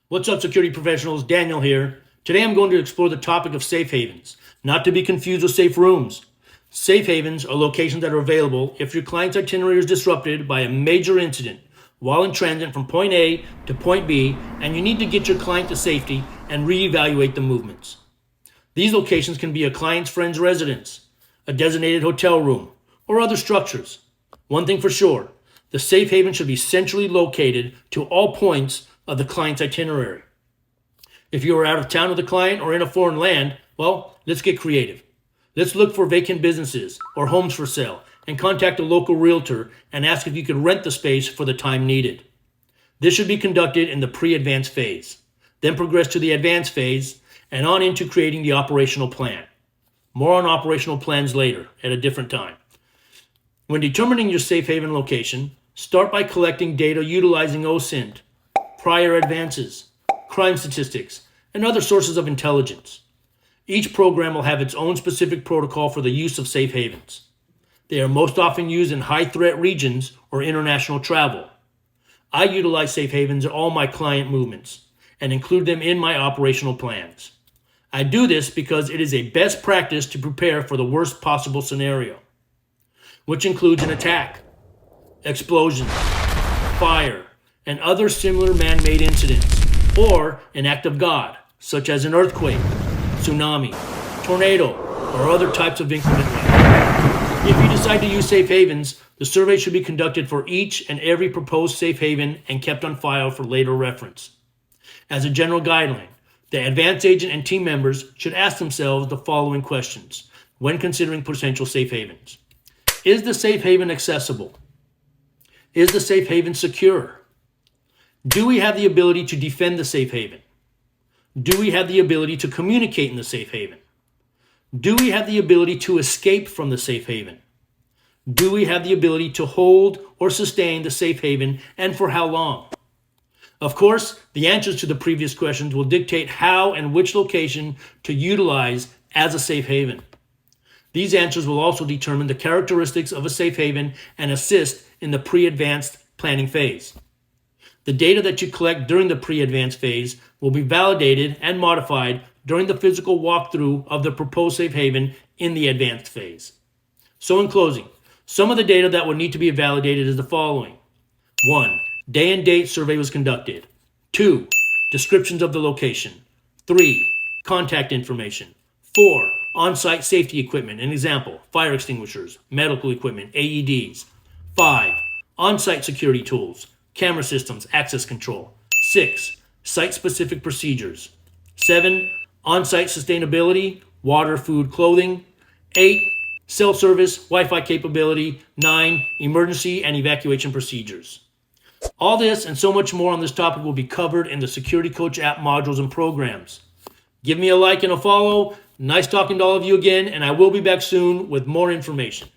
What's up, security professionals? Daniel here. Today I'm going to explore the topic of safe havens, not to be confused with safe rooms. Safe havens are locations that are available if your client's itinerary is disrupted by a major incident while in transit from point A to point B, and you need to get your client to safety and reevaluate the movements. These locations can be a client's friend's residence, a designated hotel room, or other structures. One thing for sure, the safe haven should be centrally located to all points of the client's itinerary. If you are out of town with the client or in a foreign land, well, let's get creative. Let's look for vacant businesses or homes for sale and contact a local realtor and ask if you could rent the space for the time needed. This should be conducted in the pre-advanced phase, then progress to the advanced phase and on into creating the operational plan. More on operational plans later at a different time. When determining your safe haven location, start by collecting data utilizing OSINT, prior advances, crime statistics, and other sources of intelligence. Each program will have its own specific protocol for the use of safe havens. They are most often used in high-threat regions or international travel. I utilize safe havens in all my client movements and include them in my operational plans. I do this because it is a best practice to prepare for the worst possible scenario, which includes an attack, explosions, fire, and other similar man-made incidents, or an act of God, such as an earthquake, tsunami, tornado, or other types of inclement weather. If you decide to use safe havens, the survey should be conducted for each and every proposed safe haven and kept on file for later reference. As a general guideline, the advance agent and team members should ask themselves the following questions when considering potential safe havens. Is the safe haven accessible? Is the safe haven secure? Do we have the ability to defend the safe haven? Do we have the ability to communicate in the safe haven? Do we have the ability to escape from the safe haven? Do we have the ability to hold or sustain the safe haven, and for how long? Of course, the answers to the previous questions will dictate how and which location to utilize as a safe haven. These answers will also determine the characteristics of a safe haven and assist in the pre-advanced planning phase. The data that you collect during the pre-advanced phase will be validated and modified during the physical walkthrough of the proposed safe haven in the advanced phase. So in closing, some of the data that will need to be validated is the following. 1. Day and date survey was conducted. 2. Descriptions of the location. 3. Contact information. 4. On-site safety equipment. An example, fire extinguishers, medical equipment, AEDs. 5. On-site security tools, camera systems, access control. 6. Site-specific procedures. 7. On-site sustainability, water, food, clothing. 8. Self-service, Wi-Fi capability. 9. Emergency and evacuation procedures. All this and so much more on this topic will be covered in the Security Coach app modules and programs. Give me a like and a follow. Nice talking to all of you again, and I will be back soon with more information.